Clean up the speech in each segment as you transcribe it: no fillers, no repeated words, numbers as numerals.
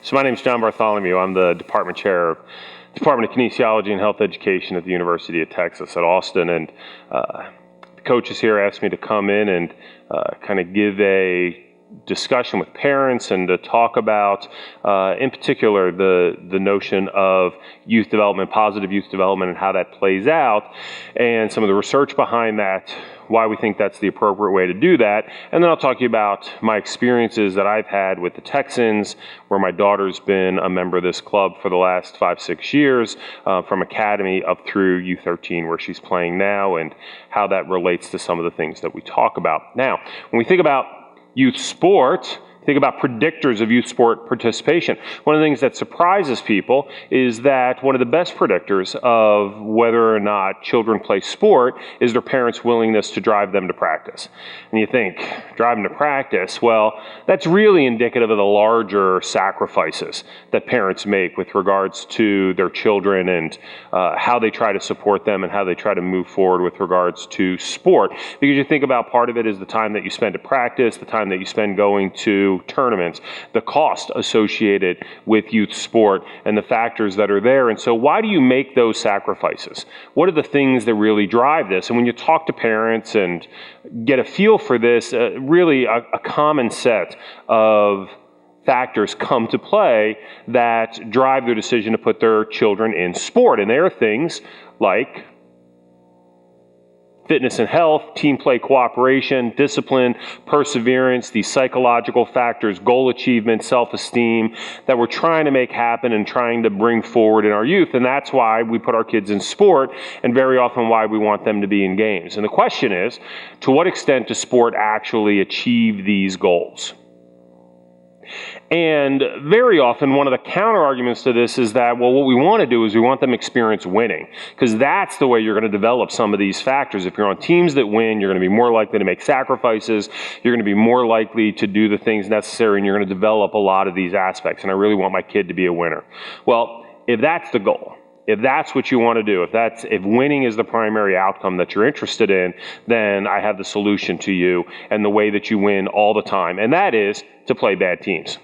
So my name is John Bartholomew. I'm the Department Chair of Department of Kinesiology and Health Education at the University of Texas at Austin. And the coaches here asked me to come in and kind of give a discussion with parents and to talk about, in particular, the notion of youth development, positive youth development, and how that plays out, and some of the research behind that, why we think that's the appropriate way to do that. And then I'll talk to you about my experiences that I've had with the Texans, where my daughter's been a member of this club for the last 5-6 years, from academy up through U13, where she's playing now, and how that relates to some of the things that we talk about. Now, when we think about youth sport, think about predictors of youth sport participation. One of the things that surprises people is that one of the best predictors of whether or not children play sport is their parents' willingness to drive them to practice. And you think, drive them to practice, well, that's really indicative of the larger sacrifices that parents make with regards to their children and how they try to support them and how they try to move forward with regards to sport. Because you think about part of it is the time that you spend at practice, the time that you spend going to tournaments, the cost associated with youth sport, and the factors that are there. And so why do you make those sacrifices? What are the things that really drive this? And when you talk to parents and get a feel for this, really a common set of factors come to play that drive their decision to put their children in sport. And there are things like fitness and health, team play cooperation, discipline, perseverance, these psychological factors, goal achievement, self-esteem that we're trying to make happen and trying to bring forward in our youth. And that's why we put our kids in sport, and very often why we want them to be in games. And the question is, to what extent does sport actually achieve these goals? And very often, one of the counter arguments to this is that, well, what we want to do is we want them to experience winning, because that's the way you're going to develop some of these factors. If you're on teams that win, you're going to be more likely to make sacrifices, you're going to be more likely to do the things necessary, and you're going to develop a lot of these aspects. And I really want my kid to be a winner. Well, if that's the goal, if that's what you want to do, if winning is the primary outcome that you're interested in, then I have the solution to you and the way that you win all the time, and that is to play bad teams.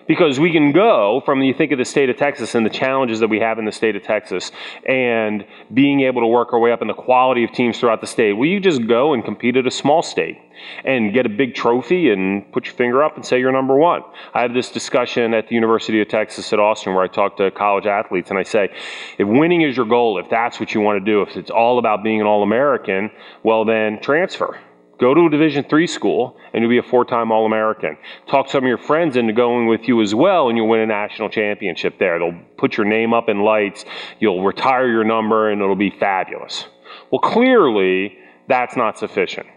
Because we can go from, you think of the state of Texas and the challenges that we have in the state of Texas and being able to work our way up in the quality of teams throughout the state. Well, you just go and compete at a small state and get a big trophy and put your finger up and say you're number one. I have this discussion at the University of Texas at Austin where I talk to college athletes and I say, if winning is your goal, if that's what you want to do, if it's all about being an All-American, well then transfer. Go to a Division III school, and you'll be a 4-time All-American. Talk some of your friends into going with you as well, and you'll win a national championship there. They'll put your name up in lights, you'll retire your number, and it'll be fabulous. Well, clearly, that's not sufficient.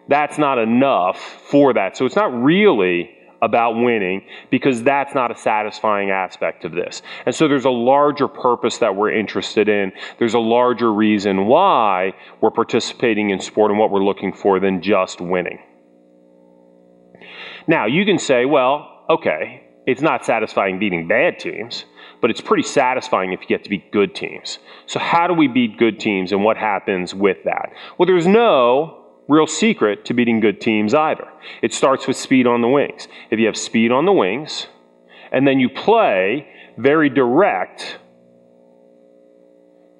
That's not enough for that. So it's not really about winning, because that's not a satisfying aspect of this. And so there's a larger purpose that we're interested in. There's a larger reason why we're participating in sport and what we're looking for than just winning. Now, you can say, well, okay, it's not satisfying beating bad teams, but it's pretty satisfying if you get to beat good teams. So how do we beat good teams, and what happens with that? Well, there's no real secret to beating good teams either. It starts with speed on the wings. If you have speed on the wings, and then you play very direct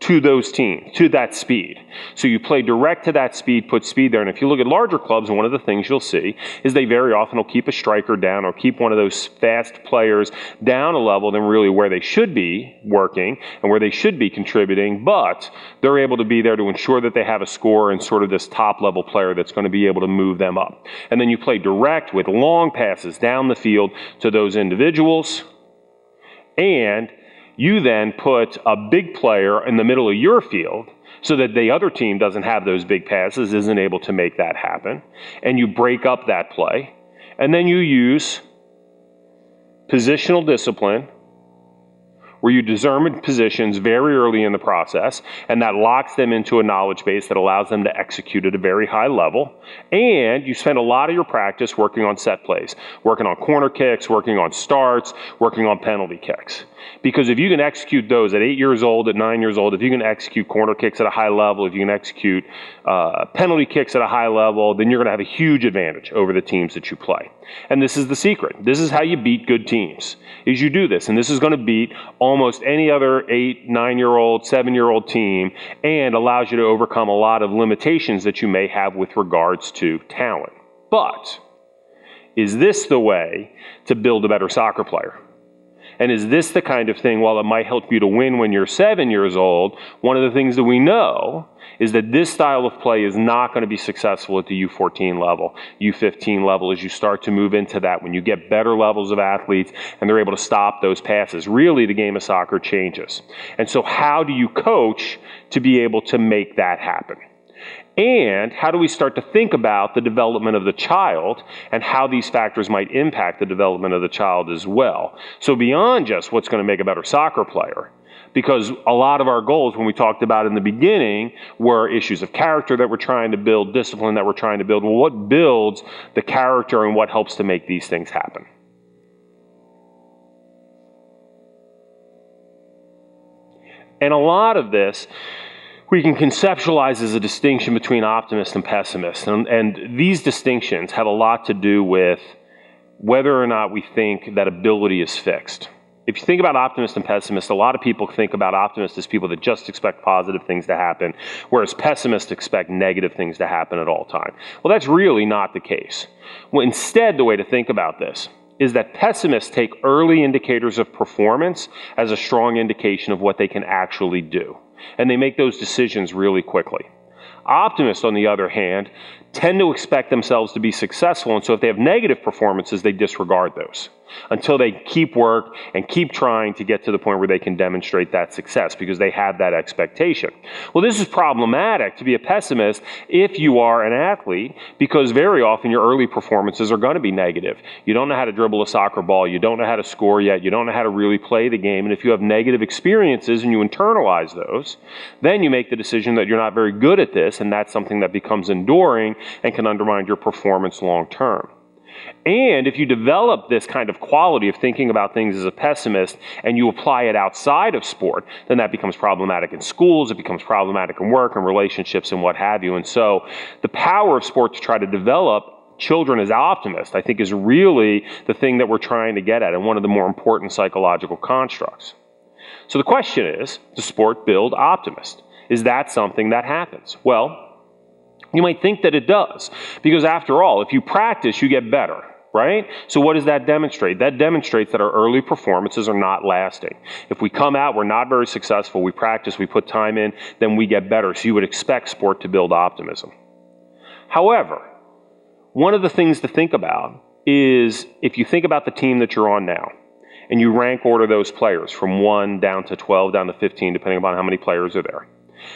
to those teams, to that speed. So you play direct to that speed, put speed there. And if you look at larger clubs, one of the things you'll see is they very often will keep a striker down or keep one of those fast players down a level than really where they should be working and where they should be contributing, but they're able to be there to ensure that they have a scorer and sort of this top level player that's going to be able to move them up. And then you play direct with long passes down the field to those individuals, and you then put a big player in the middle of your field so that the other team doesn't have those big passes, isn't able to make that happen. And you break up that play. And then you use positional discipline, where you determine positions very early in the process, and that locks them into a knowledge base that allows them to execute at a very high level. And you spend a lot of your practice working on set plays, working on corner kicks, working on starts, working on penalty kicks. Because if you can execute those at 8 years old, at 9 years old, if you can execute corner kicks at a high level, if you can execute penalty kicks at a high level, then you're going to have a huge advantage over the teams that you play. And this is the secret. This is how you beat good teams, is you do this. And this is going to beat almost any other 8, 9-year-old, 7-year-old team, and allows you to overcome a lot of limitations that you may have with regards to talent. But is this the way to build a better soccer player? And is this the kind of thing, while it might help you to win when you're 7 years old, one of the things that we know is that this style of play is not going to be successful at the U14 level, U15 level, as you start to move into that, when you get better levels of athletes and they're able to stop those passes. Really, the game of soccer changes. And so how do you coach to be able to make that happen? And how do we start to think about the development of the child and how these factors might impact the development of the child as well? So beyond just what's going to make a better soccer player, because a lot of our goals, when we talked about in the beginning, were issues of character that we're trying to build, discipline that we're trying to build. Well, what builds the character and what helps to make these things happen? And a lot of this we can conceptualize as a distinction between optimist and pessimist. And these distinctions have a lot to do with whether or not we think that ability is fixed. If you think about optimist and pessimist, a lot of people think about optimists as people that just expect positive things to happen, whereas pessimists expect negative things to happen at all times. Well, that's really not the case. Well, instead, the way to think about this is that pessimists take early indicators of performance as a strong indication of what they can actually do. And they make those decisions really quickly. Optimists, on the other hand, tend to expect themselves to be successful, and so if they have negative performances, they disregard those until they keep work and keep trying to get to the point where they can demonstrate that success because they have that expectation. Well, this is problematic to be a pessimist if you are an athlete, because very often your early performances are going to be negative. You don't know how to dribble a soccer ball, you don't know how to score yet, you don't know how to really play the game, and if you have negative experiences and you internalize those, then you make the decision that you're not very good at this, and that's something that becomes enduring and can undermine your performance long term. And if you develop this kind of quality of thinking about things as a pessimist and you apply it outside of sport, then that becomes problematic in schools, it becomes problematic in work and relationships and what have you. And so the power of sport to try to develop children as optimists, I think, is really the thing that we're trying to get at and one of the more important psychological constructs. So the question is, does sport build optimists? Is that something that happens? Well, you might think that it does, because after all, if you practice, you get better, right? So what does that demonstrate? That demonstrates that our early performances are not lasting. If we come out, we're not very successful, we practice, we put time in, then we get better. So you would expect sport to build optimism. However, one of the things to think about is if you think about the team that you're on now, and you rank order those players from 1 down to 12, down to 15, depending upon how many players are there.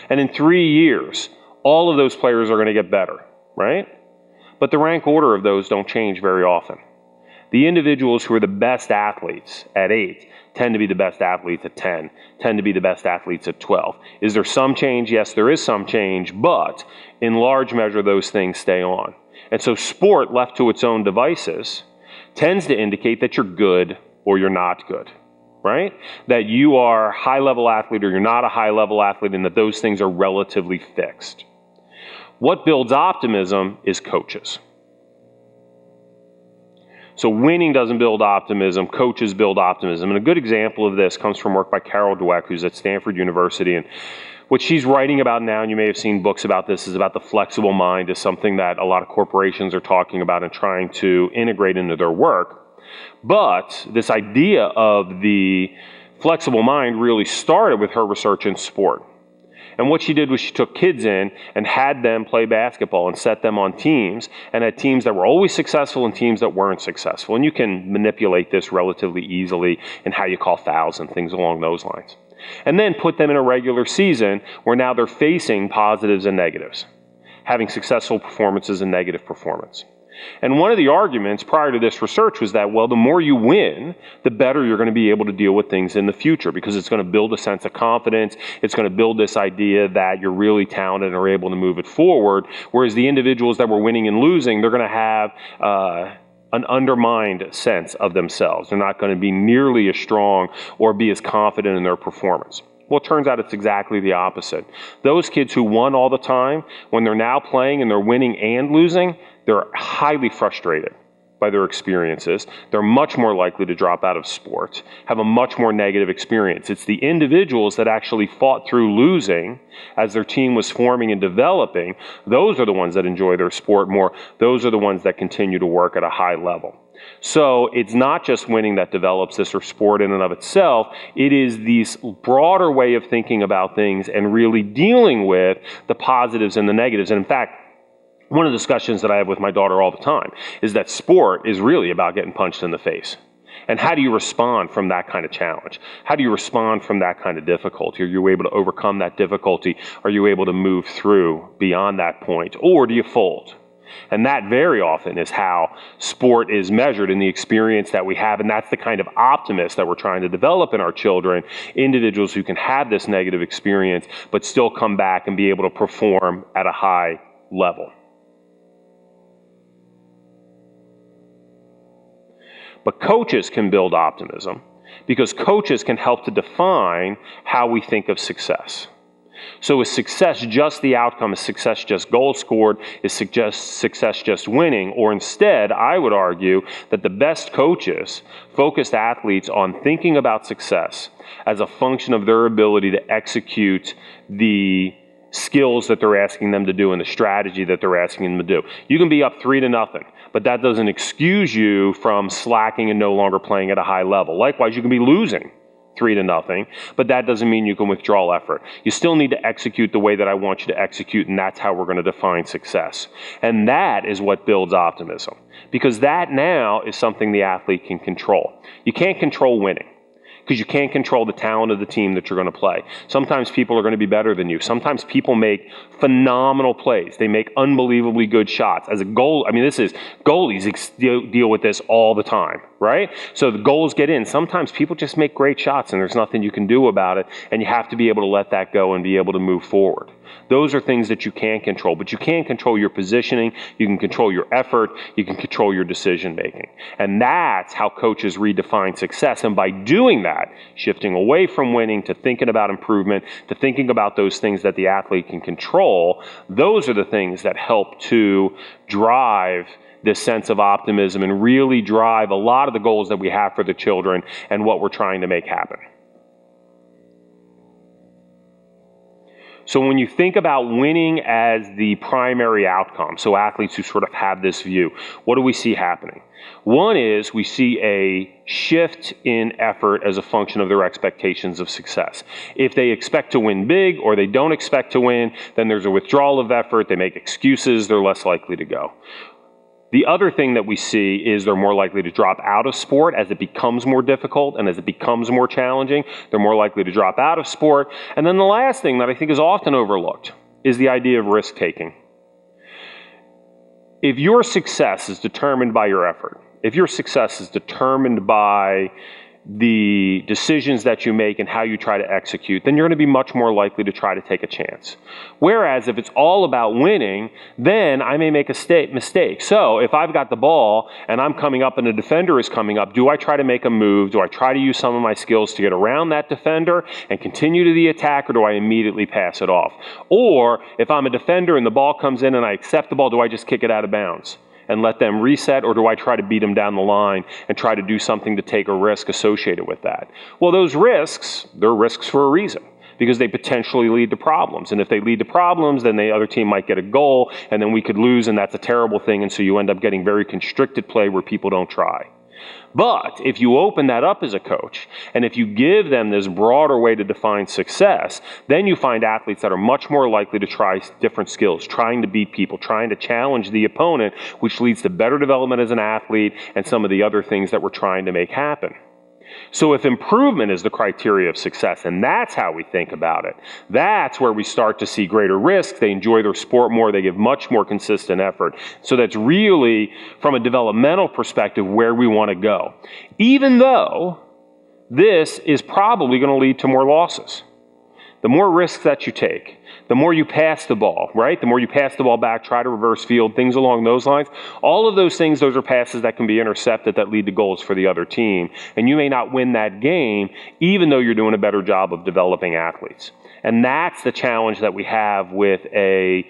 And in 3 years, all of those players are going to get better, right? But the rank order of those don't change very often. The individuals who are the best athletes at 8 tend to be the best athletes at 10, tend to be the best athletes at 12. Is there some change? Yes, there is some change, but in large measure, those things stay on. And so sport, left to its own devices, tends to indicate that you're good or you're not good, right? That you are a high-level athlete or you're not a high-level athlete, and that those things are relatively fixed. What builds optimism is coaches. So winning doesn't build optimism, coaches build optimism. And a good example of this comes from work by Carol Dweck, who's at Stanford University. And what she's writing about now, and you may have seen books about this, is about the flexible mind, is something that a lot of corporations are talking about and trying to integrate into their work. But this idea of the flexible mind really started with her research in sport. And what she did was she took kids in and had them play basketball and set them on teams, and had teams that were always successful and teams that weren't successful. And you can manipulate this relatively easily in how you call fouls and things along those lines. And then put them in a regular season where now they're facing positives and negatives, having successful performances and negative performance. And one of the arguments prior to this research was that, well, the more you win, the better you're going to be able to deal with things in the future, because it's going to build a sense of confidence. It's going to build this idea that you're really talented and are able to move it forward. Whereas the individuals that were winning and losing, they're going to have an undermined sense of themselves. They're not going to be nearly as strong or be as confident in their performance. Well, it turns out it's exactly the opposite. Those kids who won all the time, when they're now playing and they're winning and losing, they're highly frustrated by their experiences. They're much more likely to drop out of sport, have a much more negative experience. It's the individuals that actually fought through losing as their team was forming and developing. Those are the ones that enjoy their sport more. Those are the ones that continue to work at a high level. So it's not just winning that develops this or sport in and of itself. It is this broader way of thinking about things and really dealing with the positives and the negatives. And in fact, one of the discussions that I have with my daughter all the time is that sport is really about getting punched in the face. And how do you respond from that kind of challenge? How do you respond from that kind of difficulty? Are you able to overcome that difficulty? Are you able to move through beyond that point? Or do you fold? And that very often is how sport is measured in the experience that we have. And that's the kind of optimist that we're trying to develop in our children, individuals who can have this negative experience, but still come back and be able to perform at a high level. But coaches can build optimism because coaches can help to define how we think of success. So is success just the outcome? Is success just goals scored? Is success just winning? Or instead, I would argue that the best coaches focus athletes on thinking about success as a function of their ability to execute the skills that they're asking them to do and the strategy that they're asking them to do. You can be up 3-0, but that doesn't excuse you from slacking and no longer playing at a high level. Likewise, you can be losing 3-0, but that doesn't mean you can withdraw effort. You still need to execute the way that I want you to execute, and that's how we're going to define success. And that is what builds optimism, because that now is something the athlete can control. You can't control winning, because you can't control the talent of the team that you're going to play. Sometimes people are going to be better than you. Sometimes people make phenomenal plays. They make unbelievably good shots. As a goal, goalies deal with this all the time, right? So the goals get in. Sometimes people just make great shots and there's nothing you can do about it, and you have to be able to let that go and be able to move forward. Those are things that you can't control, but you can control your positioning, you can control your effort, you can control your decision making. And that's how coaches redefine success. And by doing that, shifting away from winning to thinking about improvement, to thinking about those things that the athlete can control, those are the things that help to drive this sense of optimism and really drive a lot of the goals that we have for the children and what we're trying to make happen. So when you think about winning as the primary outcome, so athletes who sort of have this view, what do we see happening? One is we see a shift in effort as a function of their expectations of success. If they expect to win big or they don't expect to win, then there's a withdrawal of effort, they make excuses, they're less likely to go. The other thing that we see is they're more likely to drop out of sport as it becomes more difficult and as it becomes more challenging. They're more likely to drop out of sport. And then the last thing that I think is often overlooked is the idea of risk-taking. If your success is determined by your effort, if your success is determined by the decisions that you make and how you try to execute, then you're going to be much more likely to try to take a chance. Whereas if it's all about winning, then I may make a mistake. So if I've got the ball and I'm coming up and a defender is coming up, do I try to make a move? Do I try to use some of my skills to get around that defender and continue to the attack, or do I immediately pass it off? Or if I'm a defender and the ball comes in and I accept the ball, do I just kick it out of bounds and let them reset, or do I try to beat them down the line and try to do something to take a risk associated with that? Well, those risks, they're risks for a reason, because they potentially lead to problems. And if they lead to problems, then the other team might get a goal, and then we could lose, and that's a terrible thing, and so you end up getting very constricted play where people don't try. But if you open that up as a coach, and if you give them this broader way to define success, then you find athletes that are much more likely to try different skills, trying to beat people, trying to challenge the opponent, which leads to better development as an athlete and some of the other things that we're trying to make happen. So if improvement is the criteria of success, and that's how we think about it, that's where we start to see greater risk. They enjoy their sport more. They give much more consistent effort. So that's really, from a developmental perspective, where we want to go. Even though this is probably going to lead to more losses. the more risks that you take, the more you pass the ball, right? The more you pass the ball back, try to reverse field, things along those lines. All of those things, those are passes that can be intercepted that lead to goals for the other team. And you may not win that game, even though you're doing a better job of developing athletes. And that's the challenge that we have with a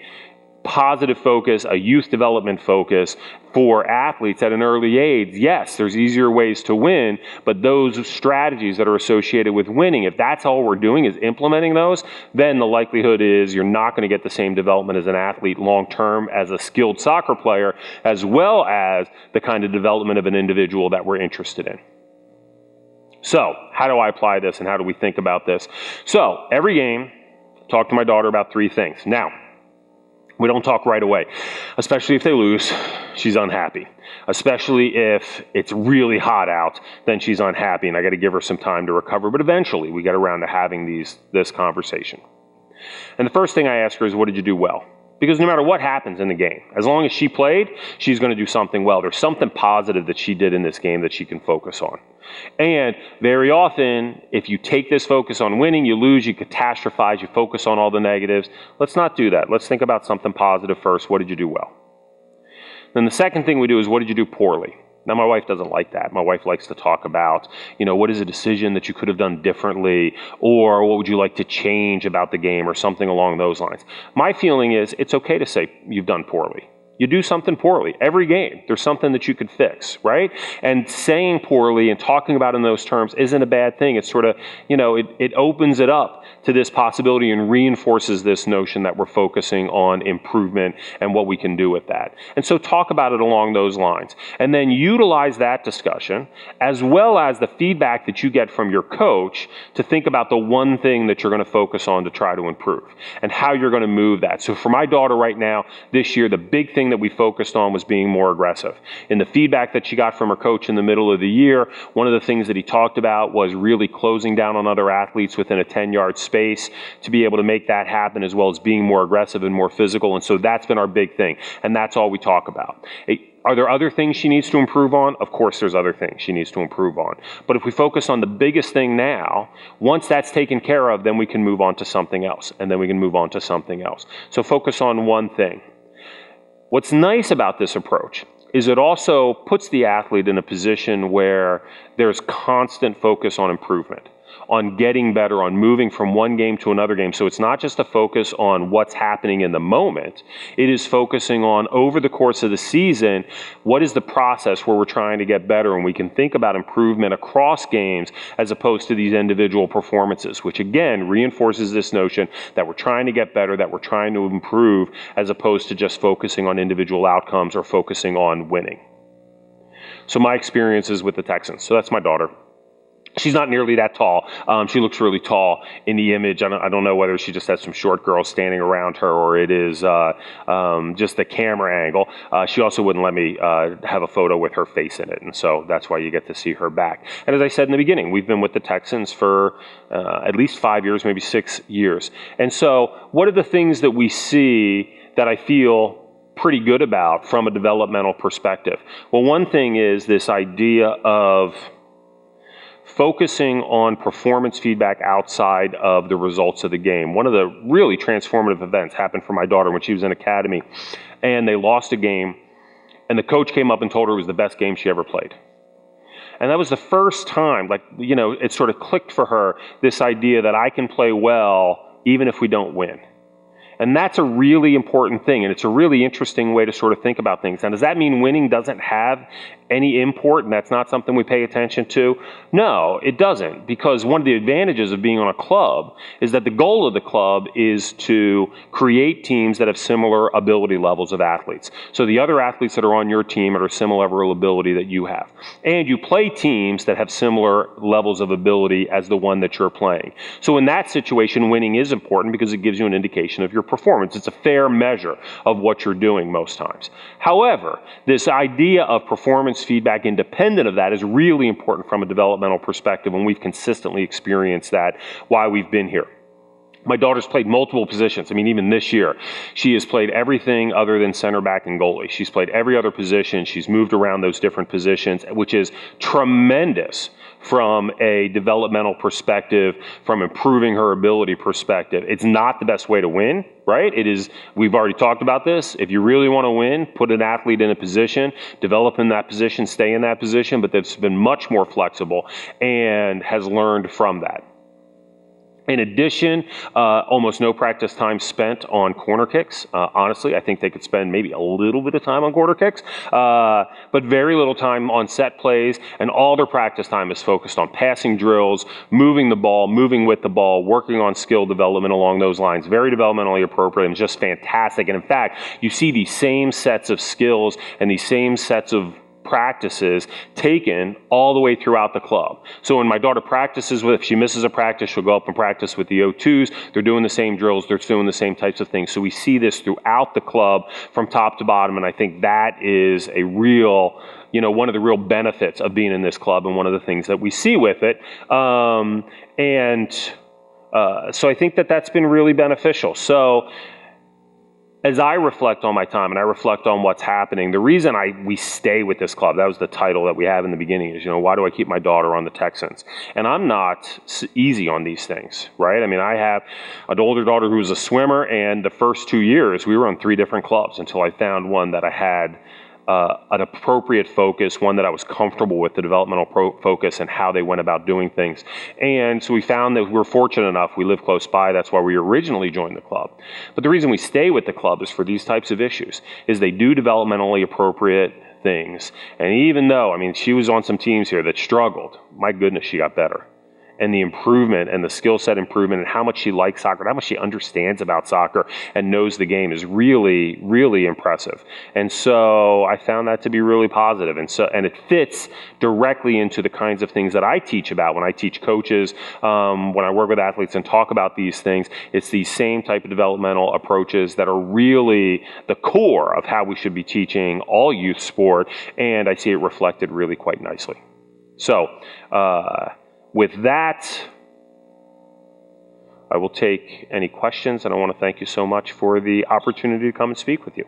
positive focus, a youth development focus for athletes at an early age. Yes, there's easier ways to win, but those strategies that are associated with winning, if that's all we're doing is implementing those, then the likelihood is you're not going to get the same development as an athlete long term as a skilled soccer player, as well as the kind of development of an individual that we're interested in. So, how do I apply this and how do we think about this? So, every game, talk to my daughter about 3 things. Now, we don't talk right away, especially if they lose, she's unhappy. Especially if it's really hot out, then she's unhappy and I got to give her some time to recover. But eventually we get around to having this conversation. And the first thing I ask her is, what did you do well? Because no matter what happens in the game, as long as she played, she's going to do something well. There's something positive that she did in this game that she can focus on. And very often, if you take this focus on winning, you lose, you catastrophize, you focus on all the negatives. Let's not do that. Let's think about something positive first. What did you do well? Then the second thing we do is, what did you do poorly? Now, my wife doesn't like that. My wife likes to talk about, what is a decision that you could have done differently, or what would you like to change about the game, or something along those lines. My feeling is it's okay to say you've done poorly. You do something poorly. Every game, there's something that you could fix, right? And saying poorly and talking about it in those terms isn't a bad thing. It's sort of, it opens it up to this possibility and reinforces this notion that we're focusing on improvement and what we can do with that. And so talk about it along those lines. And then utilize that discussion as well as the feedback that you get from your coach to think about the one thing that you're going to focus on to try to improve and how you're going to move that. So for my daughter right now, this year, the big thing that we focused on was being more aggressive. In the feedback that she got from her coach in the middle of the year, one of the things that he talked about was really closing down on other athletes within a 10-yard space to be able to make that happen, as well as being more aggressive and more physical. And so that's been our big thing. And that's all we talk about. Are there other things she needs to improve on? Of course, there's other things she needs to improve on. But if we focus on the biggest thing now, once that's taken care of, then we can move on to something else. And then we can move on to something else. So focus on one thing. What's nice about this approach is it also puts the athlete in a position where there's constant focus on improvement, on getting better, on moving from one game to another game. So it's not just a focus on what's happening in the moment. It is focusing on, over the course of the season, what is the process where we're trying to get better, and we can think about improvement across games as opposed to these individual performances, which again reinforces this notion that we're trying to get better, that we're trying to improve, as opposed to just focusing on individual outcomes or focusing on winning. So my experiences with the Texans. So that's my daughter. She's not nearly that tall. She looks really tall in the image. I don't know whether she just has some short girls standing around her or it is just the camera angle. She also wouldn't let me have a photo with her face in it, and so that's why you get to see her back. And as I said in the beginning, we've been with the Texans for at least 5 years, maybe 6 years. And so what are the things that we see that I feel pretty good about from a developmental perspective? Well, one thing is this idea of focusing on performance feedback outside of the results of the game. One of the really transformative events happened for my daughter when she was in academy, and they lost a game, and the coach came up and told her it was the best game she ever played. And that was the first time, it sort of clicked for her, this idea that I can play well even if we don't win. And that's a really important thing, and it's a really interesting way to sort of think about things. Now, does that mean winning doesn't have any import and that's not something we pay attention to? No, it doesn't, because one of the advantages of being on a club is that the goal of the club is to create teams that have similar ability levels of athletes. So the other athletes that are on your team are similar level of ability that you have. And you play teams that have similar levels of ability as the one that you're playing. So in that situation, winning is important because it gives you an indication of your performance. It's a fair measure of what you're doing most times. However, this idea of performance feedback independent of that is really important from a developmental perspective, and we've consistently experienced that while we've been here. My daughter's played multiple positions. Even this year, she has played everything other than center back and goalie. She's played every other position. She's moved around those different positions, which is tremendous from a developmental perspective, from improving her ability perspective. It's not the best way to win, right? It is, we've already talked about this. If you really want to win, put an athlete in a position, develop in that position, stay in that position, but they've been much more flexible and has learned from that. In addition, almost no practice time spent on corner kicks. Honestly, I think they could spend maybe a little bit of time on corner kicks, but very little time on set plays, and all their practice time is focused on passing drills, moving the ball, moving with the ball, working on skill development along those lines. Very developmentally appropriate and just fantastic. And in fact, you see these same sets of skills and these same sets of practices taken all the way throughout the club. So when my daughter practices if she misses a practice, she'll go up and practice with the O2s. They're doing the same drills. They're doing the same types of things. So we see this throughout the club from top to bottom. And I think that is a real, one of the real benefits of being in this club and one of the things that we see with it. So I think that that's been really beneficial. So as I reflect on my time and I reflect on what's happening, the reason we stay with this club, that was the title that we have in the beginning, is, why do I keep my daughter on the Texans? And I'm not easy on these things, right? I mean, I have an older daughter who's a swimmer, and the first 2 years we were on 3 different clubs until I found one that I had an appropriate focus, one that I was comfortable with, the developmental focus and how they went about doing things. And so we found that we were fortunate enough, we live close by, that's why we originally joined the club. But the reason we stay with the club is for these types of issues, is they do developmentally appropriate things. And even though, she was on some teams here that struggled, my goodness, she got better. And the improvement and the skill set improvement and how much she likes soccer, how much she understands about soccer and knows the game is really, really impressive. And so I found that to be really positive. And it fits directly into the kinds of things that I teach about when I teach coaches, when I work with athletes and talk about these things. It's these same type of developmental approaches that are really the core of how we should be teaching all youth sport. And I see it reflected really quite nicely. So, with that, I will take any questions, and I want to thank you so much for the opportunity to come and speak with you.